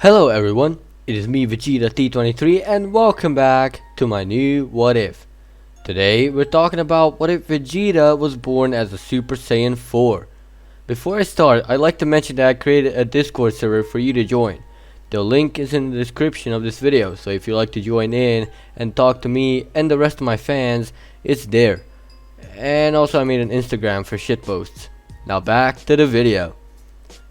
Hello everyone, it is me Vegeta T23 and welcome back to my new What If. Today we're talking about what if Vegeta was born as a Super Saiyan 4. Before I start, I'd like to mention that I created a Discord server for you to join. The link is in the description of this video, so if you'd like to join in and talk to me and the rest of my fans, it's there. And also I made an Instagram for shitposts. Now back to the video.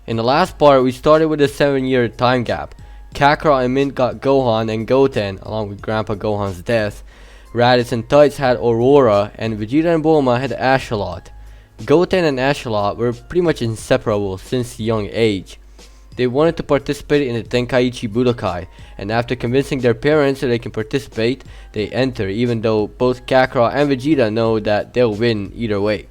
In the last part, we started with a 7-year time gap. Kakarot and Mint got Gohan and Goten, along with Grandpa Gohan's death. Raditz and Tights had Aurora, and Vegeta and Bulma had Ashalot. Goten and Ashalot were pretty much inseparable since a young age. They wanted to participate in the Tenkaichi Budokai, and after convincing their parents that they can participate, they enter, even though both Kakarot and Vegeta know that they'll win either way.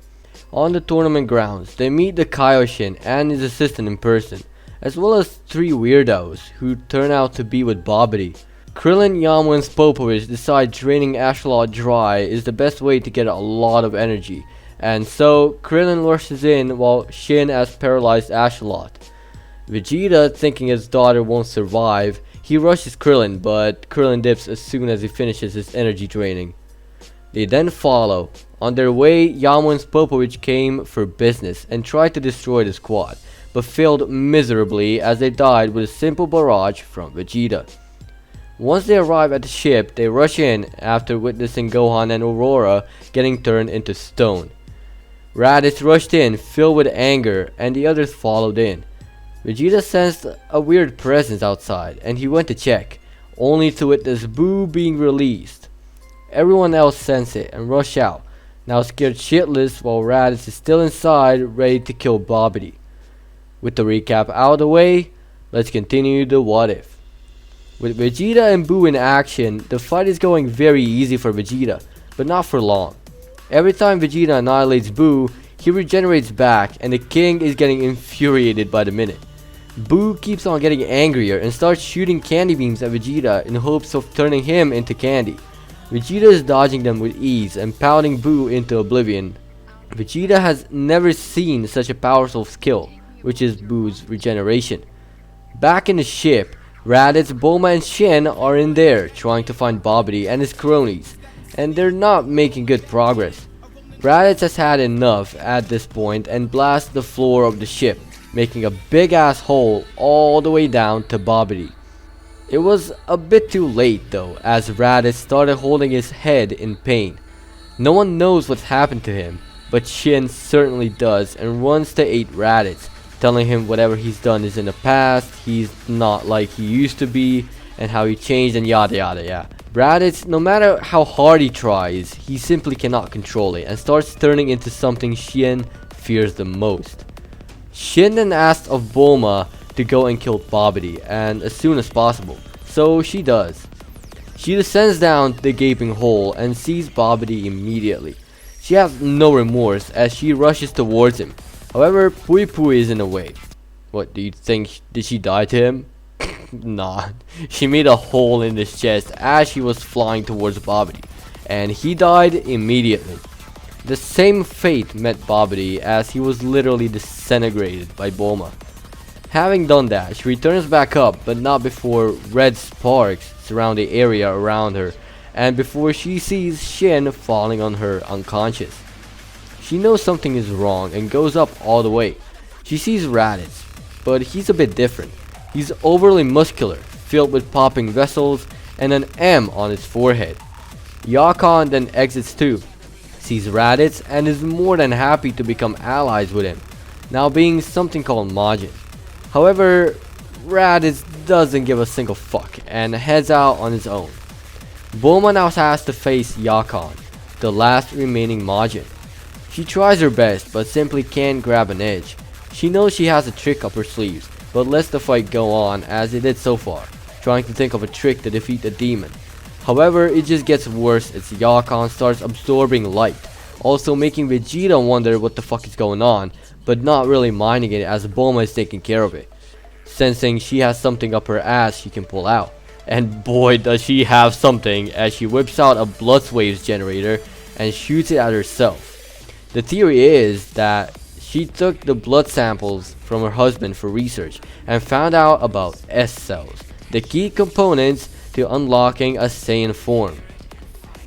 On the tournament grounds, they meet the Kaioshin and his assistant in person, as well as 3 weirdos who turn out to be with Babidi. Krillin, Yama and Popovich decide draining Ashalot dry is the best way to get a lot of energy, and so Krillin rushes in while Shin has paralyzed Ashalot. Vegeta, thinking his daughter won't survive, he rushes Krillin, but Krillin dips as soon as he finishes his energy draining. They then follow. On their way, Yama and Popovich came for business and tried to destroy the squad, but failed miserably as they died with a simple barrage from Vegeta. Once they arrive at the ship, they rush in after witnessing Gohan and Aurora getting turned into stone. Raditz rushed in, filled with anger, and the others followed in. Vegeta sensed a weird presence outside, and he went to check, only to witness Boo being released. Everyone else sense it and rush out, now scared shitless, while Raditz is still inside, ready to kill Babidi. With the recap out of the way, let's continue the what if. With Vegeta and Boo in action, the fight is going very easy for Vegeta, but not for long. Every time Vegeta annihilates Boo, he regenerates back, and the king is getting infuriated by the minute. Boo keeps on getting angrier and starts shooting candy beams at Vegeta in hopes of turning him into candy. Vegeta is dodging them with ease and pounding Boo into oblivion. Vegeta has never seen such a powerful skill, which is Boo's regeneration. Back in the ship, Raditz, Bulma and Shin are in there trying to find Babidi and his cronies, and they're not making good progress. Raditz has had enough at this point and blasts the floor of the ship, making a big ass hole all the way down to Babidi. It was a bit too late though, as Raditz started holding his head in pain. No one knows what's happened to him, but Shin certainly does and runs to aid Raditz, telling him whatever he's done is in the past, he's not like he used to be, and how he changed and yada yada yeah. Raditz, no matter how hard he tries, he simply cannot control it and starts turning into something Shin fears the most. Shin then asks of Bulma to go and kill Babidi, and as soon as possible, so she does. She descends down the gaping hole and sees Babidi immediately. She has no remorse as she rushes towards him. However, Pui Pui is in the way. What do you think? Did she die to him? Nah, she made a hole in his chest as she was flying towards Babidi, and he died immediately. The same fate met Babidi as he was literally disintegrated by Bulma. Having done that, she returns back up, but not before red sparks surround the area around her, and before she sees Shin falling on her unconscious. She knows something is wrong and goes up all the way. She sees Raditz, but he's a bit different. He's overly muscular, filled with popping vessels, and an M on his forehead. Yakon then exits too, sees Raditz, and is more than happy to become allies with him, now being something called Majin. However, Raditz doesn't give a single fuck and heads out on his own. Bulma now has to face Yakon, the last remaining Majin. She tries her best but simply can't grab an edge. She knows she has a trick up her sleeves, but lets the fight go on as it did so far, trying to think of a trick to defeat the demon. However, it just gets worse as Yakon starts absorbing light, also making Vegeta wonder what the fuck is going on, but not really minding it as Bulma is taking care of it, sensing she has something up her ass she can pull out. And boy does she have something as she whips out a blood waves generator and shoots it at herself. The theory is that She took the blood samples from her husband for research and found out about S cells, the key components to unlocking a Saiyan form.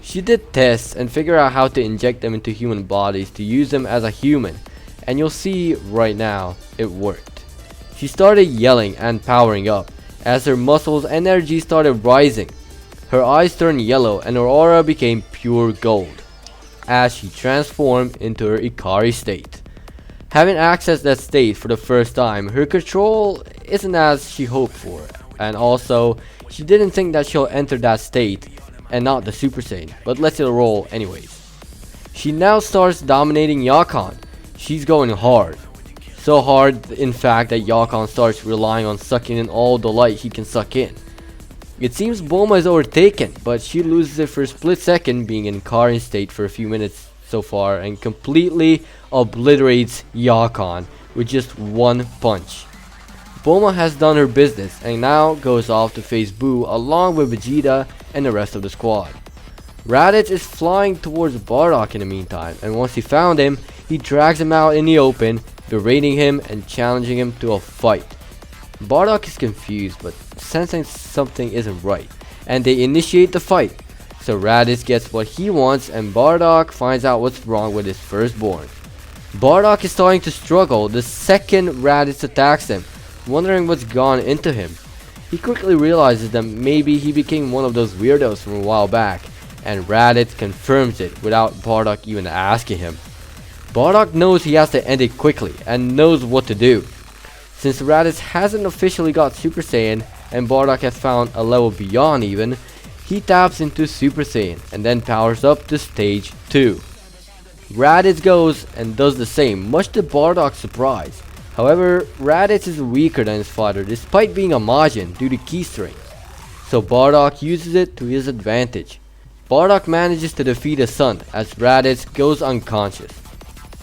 She did tests and figured out how to inject them into human bodies to use them as a human, and you'll see right now it worked. She started yelling and powering up as her muscles and energy started rising. Her eyes turned yellow and her aura became pure gold as she transformed into her Ikari state. Having accessed that state for the first time, her control isn't as she hoped for, and also she didn't think that she'll enter that state and not the Super Saiyan, but let's it roll anyways. She now starts dominating Yakon. She's going hard. So hard in fact that Yakon starts relying on sucking in all the light he can suck in. It seems Bulma is overtaken, but she loses it for a split second, being in Karin state for a few minutes so far, and completely obliterates Yakon with just one punch. Bulma has done her business and now goes off to face Buu along with Vegeta and the rest of the squad. Raditz is flying towards Bardock in the meantime, and once he found him, he drags him out in the open, berating him and challenging him to a fight. Bardock is confused but sensing something isn't right, and they initiate the fight. So Raditz gets what he wants and Bardock finds out what's wrong with his firstborn. Bardock is starting to struggle the second Raditz attacks him, wondering what's gone into him. He quickly realizes that maybe he became one of those weirdos from a while back, and Raditz confirms it without Bardock even asking him. Bardock knows he has to end it quickly and knows what to do. Since Raditz hasn't officially got Super Saiyan and Bardock has found a level beyond even, he taps into Super Saiyan and then powers up to stage 2. Raditz goes and does the same, much to Bardock's surprise. However, Raditz is weaker than his father despite being a Majin due to key strength, so Bardock uses it to his advantage. Bardock manages to defeat his son as Raditz goes unconscious.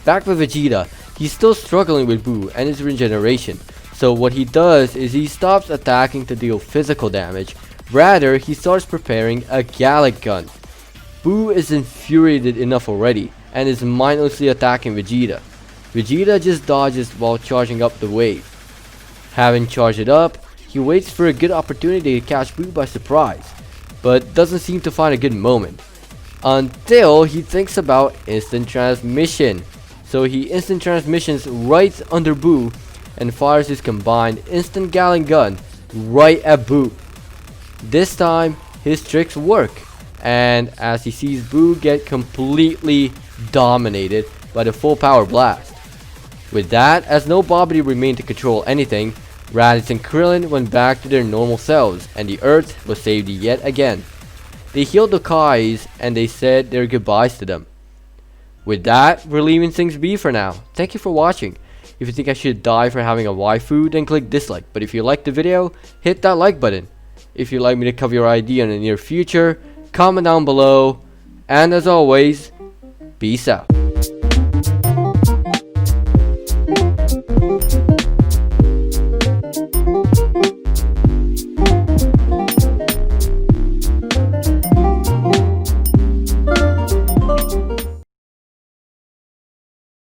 Back with Vegeta, he's still struggling with Buu and his regeneration, so what he does is he stops attacking to deal physical damage. Rather, he starts preparing a Gallic gun. Buu is infuriated enough already and is mindlessly attacking Vegeta. Vegeta just dodges while charging up the wave. Having charged it up, he waits for a good opportunity to catch Buu by surprise, but doesn't seem to find a good moment. Until he thinks about instant transmission. So he instant transmissions right under Buu and fires his combined instant Gallic gun right at Buu. This time his tricks work, and as he sees Buu get completely dominated by the full power blast. With that, as nobody remained to control anything, Raditz and Krillin went back to their normal selves and the Earth was saved yet again. They healed the Kais and they said their goodbyes to them. With that, we're leaving things be for now. Thank you for watching. If you think I should die for having a waifu, then click dislike. But if you liked the video, hit that like button. If you'd like me to cover your idea in the near future, comment down below. And as always, peace out.